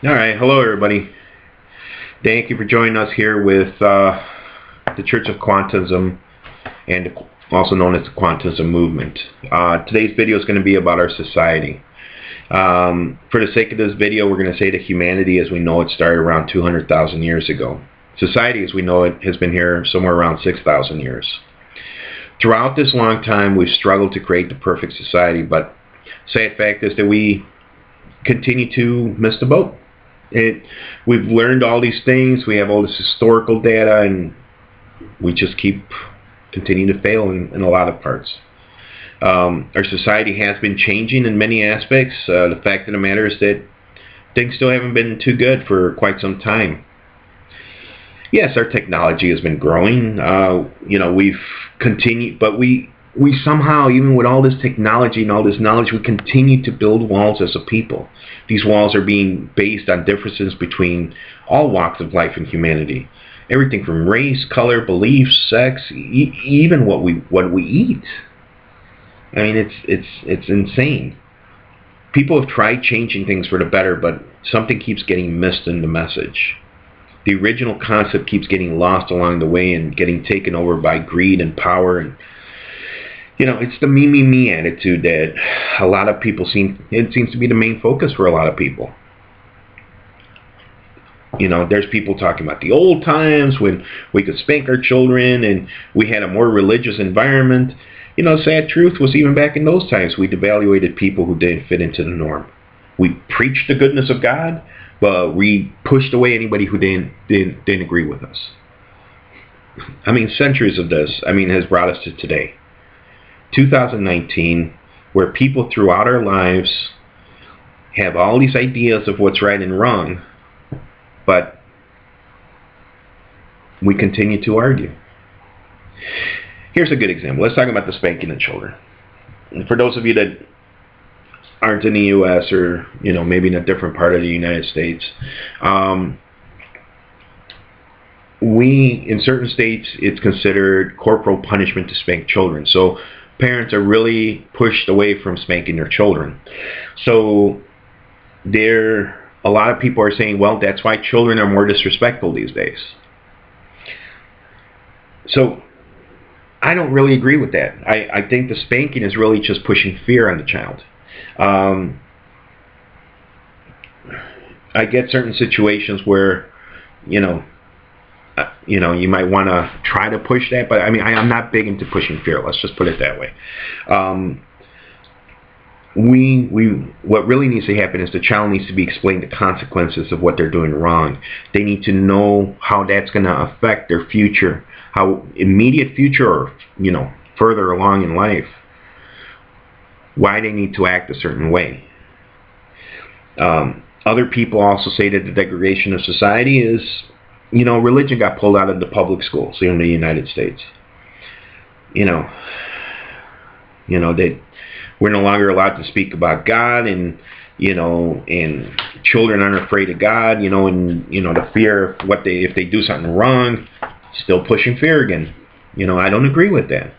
All right, hello everybody. Thank you for joining us here with the Church of Quantism, and also known as the Quantism movement. Today's video is going to be about our society. For the sake of this video, we're going to say that humanity as we know it started around 200,000 years ago. Society as we know it has been here somewhere around 6,000 years. Throughout this long time, we've struggled to create the perfect society, but sad fact is that we continue to miss the boat. We've learned all these things, we have all this historical data, and we just keep continuing to fail in a lot of parts. Our society has been changing in many aspects. The fact of the matter is that things still haven't been too good for quite some time. Yes, our technology has been growing. We've continued, but we somehow, even with all this technology and all this knowledge, we continue to build walls as a people. These walls are being based on differences between all walks of life and humanity. Everything from race, color, beliefs, sex, even what we eat. I mean, it's insane. People have tried changing things for the better, but something keeps getting missed in the message. The original concept keeps getting lost along the way and getting taken over by greed and power. And it's the me, me, me attitude that a lot of people seems to be the main focus for a lot of people. There's people talking about the old times when we could spank our children and we had a more religious environment. Sad truth was, even back in those times, we devaluated people who didn't fit into the norm. We preached the goodness of God, but we pushed away anybody who didn't agree with us. I mean, centuries of this, has brought us to today. 2019, where people throughout our lives have all these ideas of what's right and wrong, but we continue to argue. Here's a good example. Let's talk about the spanking of children. And for those of you that aren't in the U.S. or maybe in a different part of the United States, in certain states it's considered corporal punishment to spank children. So parents are really pushed away from spanking their children. So a lot of people are saying, well, that's why children are more disrespectful these days. So I don't really agree with that. I think the spanking is really just pushing fear on the child. I get certain situations where, you might want to try to push that, but I'm not big into pushing fear. Let's just put it that way. What really needs to happen is the child needs to be explained the consequences of what they're doing wrong. They need to know how that's going to affect their future, how immediate future or further along in life, why they need to act a certain way. Other people also say that the degradation of society is, religion got pulled out of the public schools here in the United States. That we're no longer allowed to speak about God, and and children aren't afraid of God, and the fear of if they do something wrong, still pushing fear again. I don't agree with that.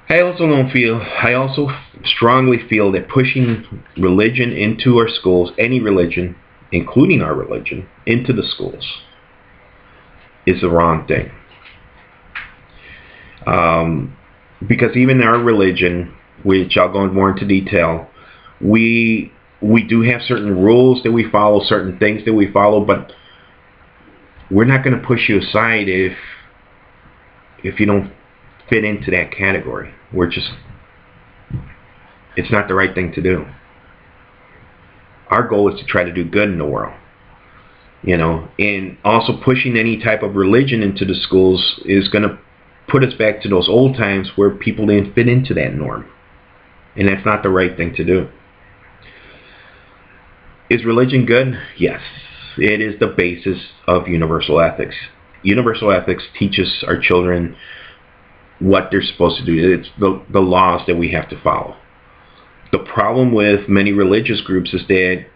I also strongly feel that pushing religion into our schools, any religion, including our religion, into the schools, is the wrong thing. Because even our religion, which I'll go more into detail, we do have certain rules that we follow, certain things that we follow, but we're not going to push you aside if you don't fit into that category. It's not the right thing to do. Our goal is to try to do good in the world. And also pushing any type of religion into the schools is going to put us back to those old times where people didn't fit into that norm. And that's not the right thing to do. Is religion good? Yes. It is the basis of universal ethics. Universal ethics teaches our children what they're supposed to do. It's the laws that we have to follow. The problem with many religious groups is that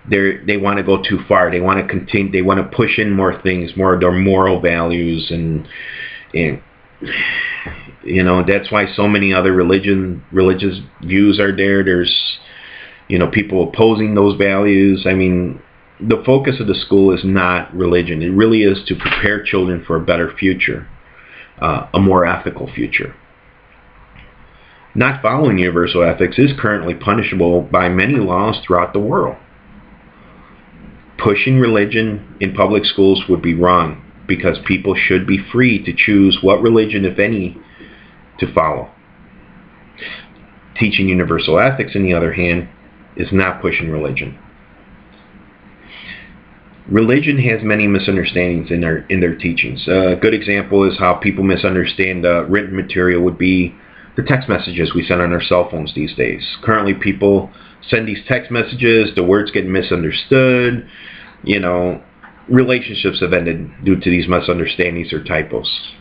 they want to go too far. They want to continue. They want to push in more things, more of their moral values, and that's why so many other religious views are there. There's people opposing those values. I mean, the focus of the school is not religion. It really is to prepare children for a better future, a more ethical future. Not following universal ethics is currently punishable by many laws throughout the world. Pushing religion in public schools would be wrong, because people should be free to choose what religion, if any, to follow. Teaching universal ethics, on the other hand, is not pushing religion. Religion has many misunderstandings in their teachings. A good example is how people misunderstand written material would be the text messages we send on our cell phones these days. Currently, people send these text messages, the words get misunderstood, relationships have ended due to these misunderstandings or typos.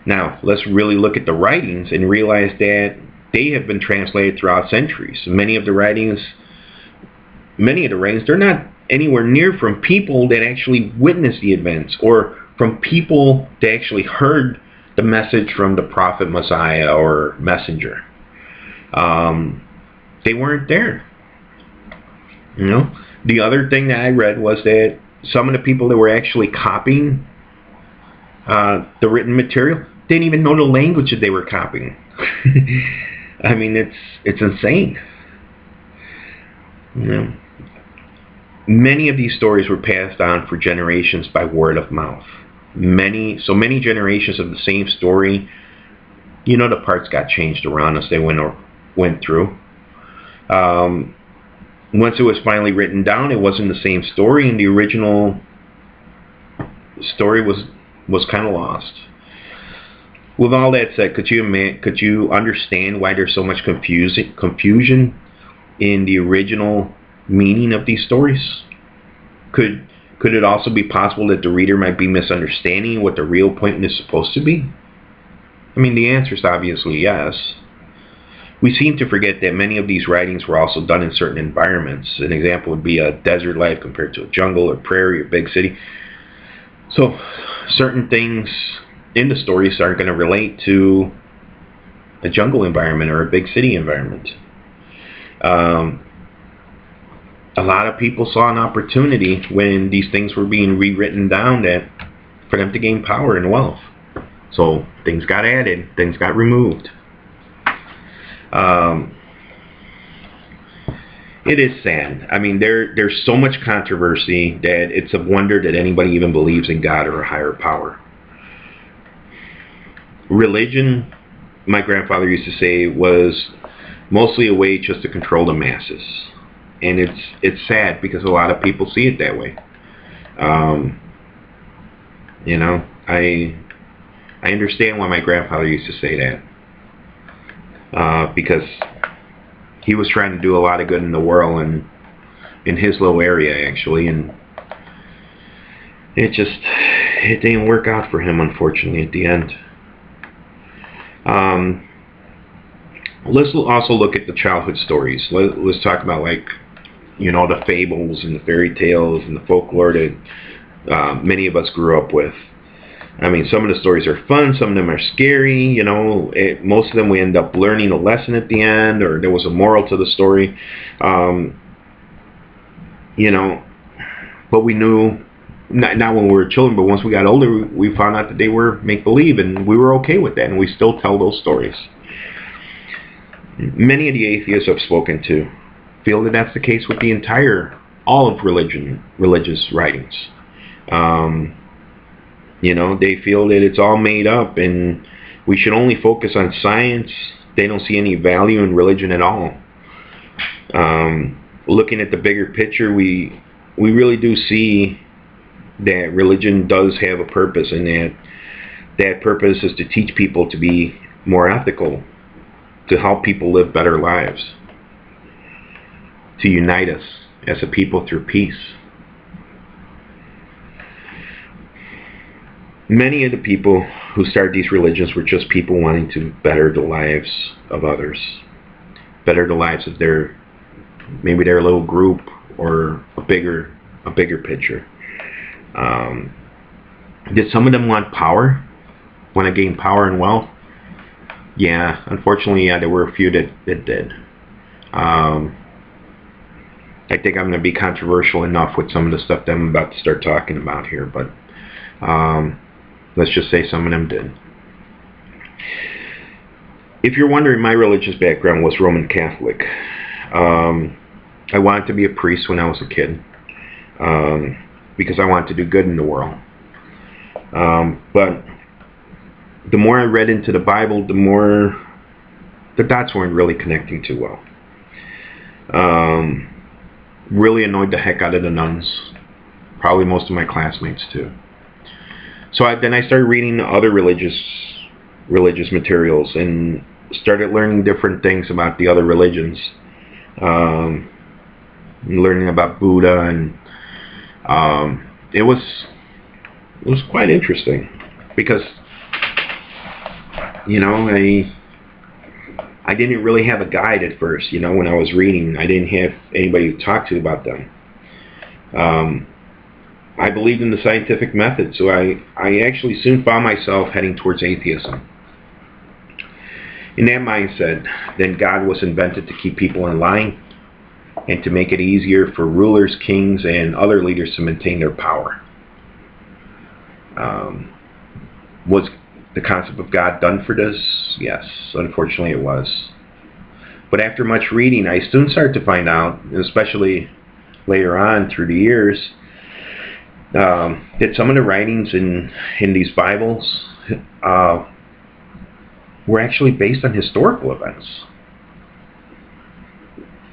Now, let's really look at the writings and realize that they have been translated throughout centuries. Many of the writings, they're not anywhere near from people that actually witnessed the events, or from people that actually heard the message from the prophet, Messiah, or messenger. They weren't there. The other thing that I read was that some of the people that were actually copying the written material didn't even know the language that they were copying. I mean, it's insane. Many of these stories were passed on for generations by word of mouth. So many generations of the same story. The parts got changed around as they went through. Once it was finally written down, it wasn't the same story, and the original story was kind of lost. With all that said, could you understand why there's so much confusion in the original meaning of these stories? Could it also be possible that the reader might be misunderstanding what the real point is supposed to be? I mean, the answer is obviously yes. We seem to forget that many of these writings were also done in certain environments. An example would be a desert life compared to a jungle or prairie or big city. So certain things in the stories aren't going to relate to a jungle environment or a big city environment. A lot of people saw an opportunity when these things were being rewritten down for them to gain power and wealth. So things got added, things got removed. It is sad. I mean, there's so much controversy that it's a wonder that anybody even believes in God or a higher power. Religion, my grandfather used to say, was mostly a way just to control the masses. And it's sad because a lot of people see it that way. I understand why my grandfather used to say that. Because he was trying to do a lot of good in the world and in his little area, actually, and it didn't work out for him, unfortunately, at the end. Let's also look at the childhood stories. Let's talk about, the fables and the fairy tales and the folklore that many of us grew up with. I mean, some of the stories are fun, some of them are scary, most of them we end up learning a lesson at the end, or there was a moral to the story. But we knew, not when we were children, but once we got older, we found out that they were make-believe, and we were okay with that, and we still tell those stories. Many of the atheists I've spoken to feel that that's the case with all of religious writings. They feel that it's all made up and we should only focus on science. They don't see any value in religion at all. Looking at the bigger picture, we really do see that religion does have a purpose, and that purpose is to teach people to be more ethical, to help people live better lives, to unite us as a people through peace. Many of the people who started these religions were just people wanting to better the lives of others, better the lives of maybe their little group, or a bigger picture. Did some of them want power? Want to gain power and wealth? Yeah, unfortunately, there were a few that did. I think I'm going to be controversial enough with some of the stuff that I'm about to start talking about here, but let's just say some of them did. If you're wondering, my religious background was Roman Catholic. I wanted to be a priest when I was a kid because I wanted to do good in the world. But the more I read into the Bible, the more the dots weren't really connecting too well. Really annoyed the heck out of the nuns. Probably most of my classmates too. So then I started reading other religious materials and started learning different things about the other religions. Learning about Buddha, and it was quite interesting because, you know, I didn't really have a guide at first. You know, when I was reading, I didn't have anybody to talk to about them. I believed in the scientific method, so I actually soon found myself heading towards atheism. In that mindset, then God was invented to keep people in line and to make it easier for rulers, kings, and other leaders to maintain their power. Was the concept of God done for this? Yes, unfortunately it was. But after much reading, I soon started to find out, especially later on through the years, that some of the writings in these Bibles were actually based on historical events.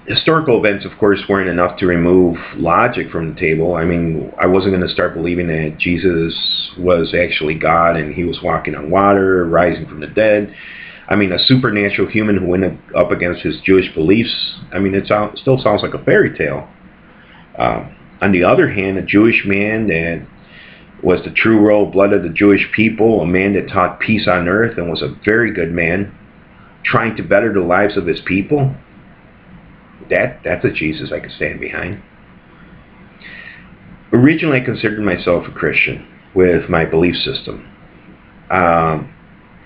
Historical events, of course, weren't enough to remove logic from the table. I mean, I wasn't going to start believing that Jesus was actually God and he was walking on water, rising from the dead. I mean, a supernatural human who went up against his Jewish beliefs. I mean, it still sounds like a fairy tale. On the other hand, a Jewish man that was the true royal blood of the Jewish people, a man that taught peace on earth and was a very good man, trying to better the lives of his people. That's a Jesus I could stand behind. Originally, I considered myself a Christian with my belief system. I'm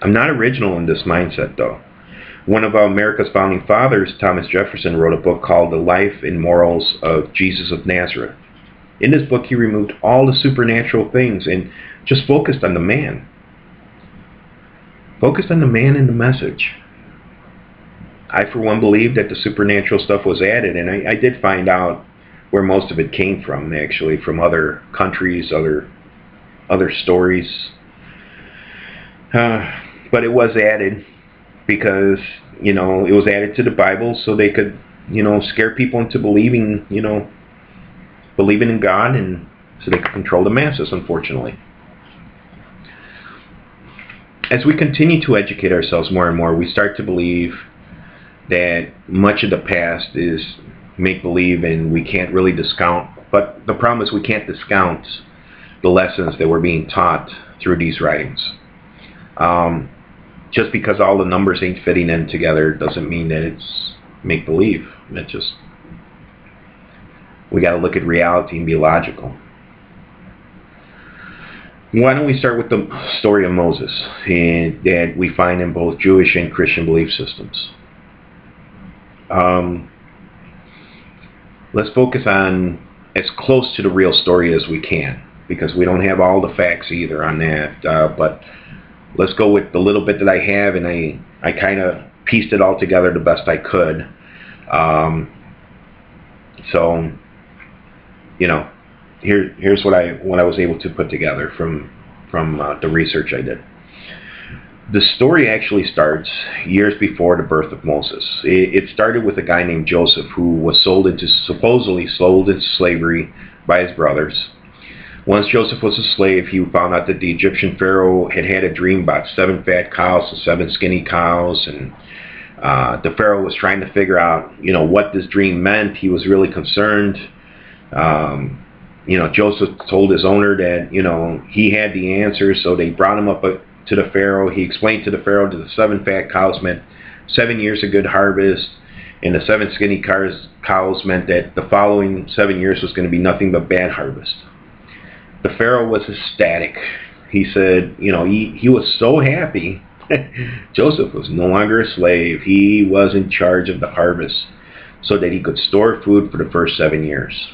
not original in this mindset, though. One of America's founding fathers, Thomas Jefferson, wrote a book called The Life and Morals of Jesus of Nazareth. In this book, he removed all the supernatural things and just focused on the man. Focused on the man and the message. I, for one, believe that the supernatural stuff was added, and I did find out where most of it came from, actually, from other countries, other stories. But it was added because, you know, it was added to the Bible so they could, you know, scare people into believing in God, and so they could control the masses, unfortunately. As we continue to educate ourselves more and more, we start to believe that much of the past is make-believe and we can't really discount. But the problem is we can't discount the lessons that were being taught through these writings. Just because all the numbers ain't fitting in together doesn't mean that it's make-believe. It just, we got to look at reality and be logical. Why don't we start with the story of Moses that we find in both Jewish and Christian belief systems? Let's focus on as close to the real story as we can, because we don't have all the facts either on that, but let's go with the little bit that I have, and I kind of pieced it all together the best I could. So, you know, here's what I was able to put together from the research I did. The story actually starts years before the birth of Moses. It started with a guy named Joseph who was supposedly sold into slavery by his brothers. Once Joseph was a slave, he found out that the Egyptian Pharaoh had a dream about 7 fat cows and 7 skinny cows, and the Pharaoh was trying to figure out, you know, what this dream meant. He was really concerned. You know, Joseph told his owner that, you know, he had the answer, so they brought him up to the Pharaoh. He explained to the Pharaoh that the 7 fat cows meant 7 years of good harvest, and the 7 skinny cows meant that the following 7 years was going to be nothing but bad harvest. The Pharaoh was ecstatic. He said, you know, he was so happy. Joseph was no longer a slave. He was in charge of the harvest. so that he could store food for the first 7 years.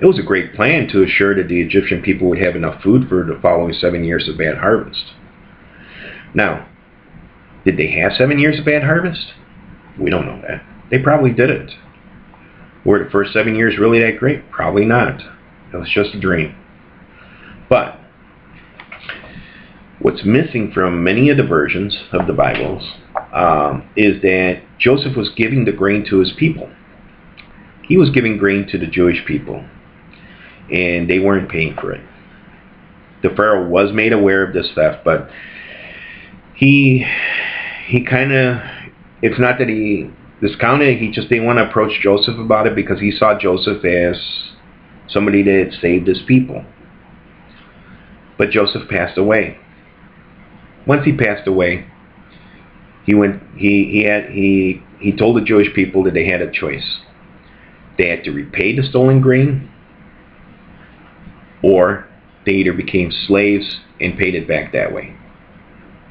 It was a great plan to assure that the Egyptian people would have enough food for the following 7 years of bad harvest. Now, did they have 7 years of bad harvest? We don't know that. They probably didn't. Were the first 7 years really that great? Probably not. It was just a dream. But what's missing from many of the versions of the Bibles is that Joseph was giving the grain to his people. He was giving grain to the Jewish people, and they weren't paying for it. The Pharaoh was made aware of this theft, but he kind of, it's not that he discounted it, he just didn't want to approach Joseph about it because he saw Joseph as somebody that had saved his people. But Joseph passed away. Once he passed away, he told the Jewish people that they had a choice. They had to repay the stolen grain, or they either became slaves and paid it back that way.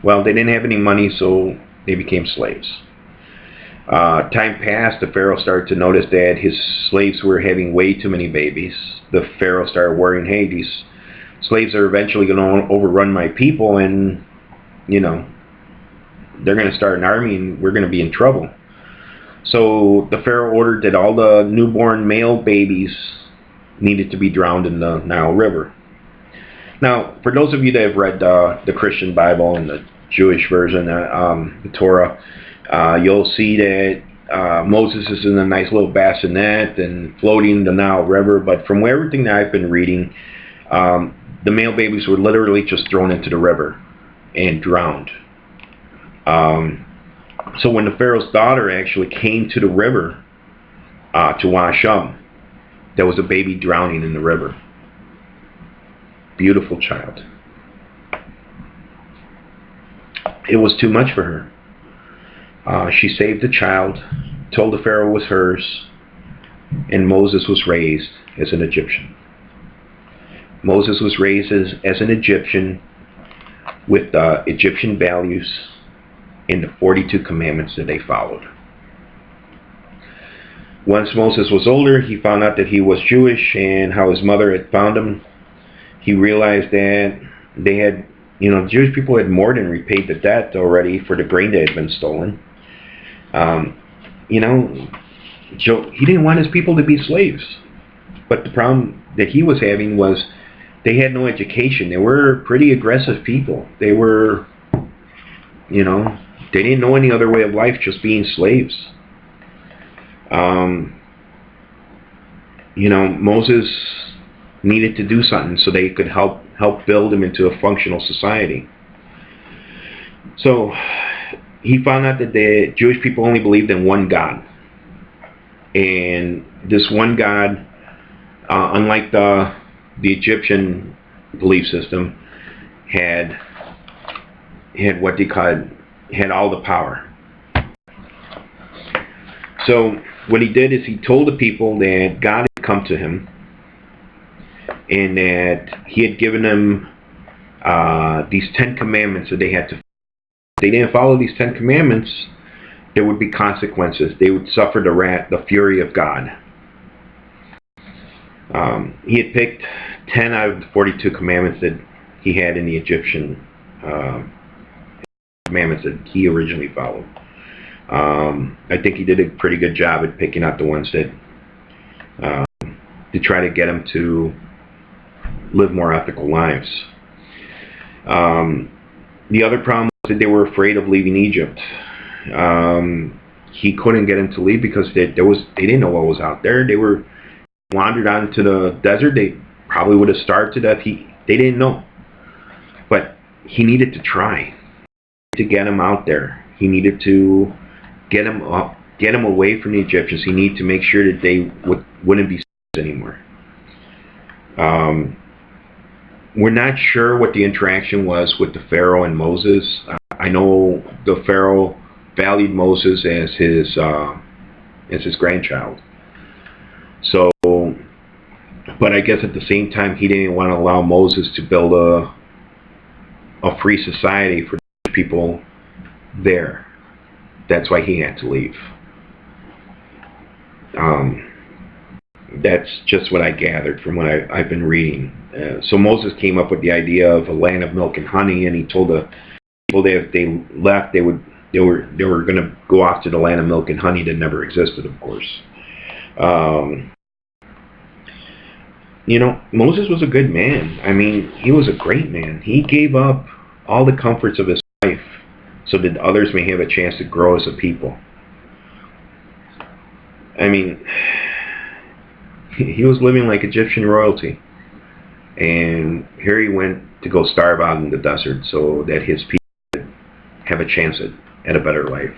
Well, they didn't have any money, so they became slaves. Time passed. The Pharaoh started to notice that his slaves were having way too many babies. The Pharaoh started worrying, hey, these slaves are eventually going to overrun my people, and, you know, they're going to start an army and we're going to be in trouble. So the Pharaoh ordered that all the newborn male babies needed to be drowned in the Nile River. Now, for those of you that have read the Christian Bible and the Jewish version, the Torah, you'll see that Moses is in a nice little bassinet and floating in the Nile River. But from everything that I've been reading, the male babies were literally just thrown into the river and drowned. So when the Pharaoh's daughter actually came to the river to wash up, there was a baby drowning in the river. Beautiful child. It was too much for her. She saved the child, told the Pharaoh it was hers, and Moses was raised as an Egyptian. Moses was raised as an Egyptian with Egyptian values and the 42 commandments that they followed. Once Moses was older, he found out that he was Jewish and how his mother had found him. He realized that they had, the Jewish people had more than repaid the debt already for the grain that had been stolen. He didn't want his people to be slaves. But the problem that he was having was they had no education. They were pretty aggressive people. They were, they didn't know any other way of life, just being slaves. Moses needed to do something so they could help build him into a functional society. So he found out that the Jewish people only believed in one God. And this one God, unlike the Egyptian belief system, had what they called, had all the power. So what he did is he told the people that God had come to him and that he had given them these 10 commandments that they had to follow. If they didn't follow these 10 commandments, there would be consequences. They would suffer the fury of God. He had picked 10 out of the 42 commandments that he had in the Egyptian commandments that he originally followed. I think he did a pretty good job at picking out the ones that to try to get him to live more ethical lives. The other problem was that they were afraid of leaving Egypt. He couldn't get them to leave because they didn't know what was out there. They were wandered out into the desert. They probably would have starved to death. They didn't know, but he needed to try to get them out there. He needed to get them away from the Egyptians. He needed to make sure that they wouldn't be slaves anymore. We're not sure what the interaction was with the Pharaoh and Moses. I know the Pharaoh valued Moses as his grandchild. So, but I guess at the same time he didn't want to allow Moses to build a free society for people there. That's why he had to leave. That's just what I gathered from what I've been reading. So Moses came up with the idea of a land of milk and honey, and he told the people that if they left, they were going to go off to the land of milk and honey that never existed, of course. Moses was a good man. I mean, he was a great man. He gave up all the comforts of his life so that others may have a chance to grow as a people. I mean, he was living like Egyptian royalty. And here he went to go starve out in the desert so that his people could have a chance at a better life,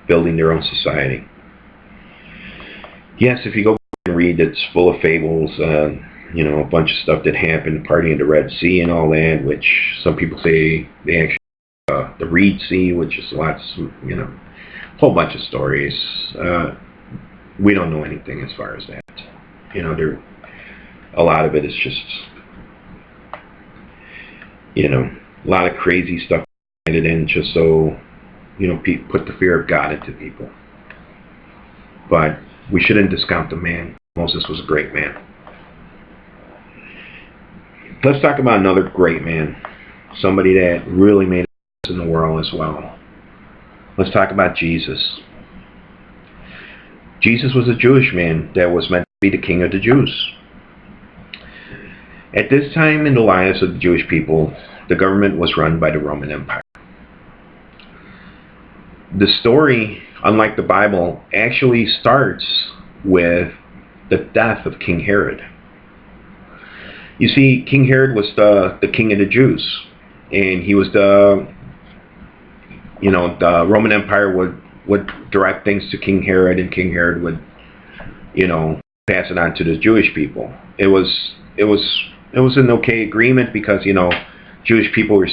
building their own society. Yes, if you go and read, it's full of fables, a bunch of stuff that happened, party in the Red Sea and all that, which some people say they actually the Reed Sea, which is a whole bunch of stories. We don't know anything as far as that. A lot of it is just, a lot of crazy stuff added in just so, put the fear of God into people. But we shouldn't discount the man. Moses was a great man. Let's talk about another great man. Somebody that really made a difference in the world as well. Let's talk about Jesus. Jesus was a Jewish man that was meant to be the king of the Jews. At this time in the lives of the Jewish people, the government was run by the Roman Empire. The story, unlike the Bible, actually starts with the death of King Herod. You see, King Herod was the king of the Jews, and he was the Roman Empire would direct things to King Herod, and King Herod would, pass it on to the Jewish people. It was an okay agreement because, Jewish people were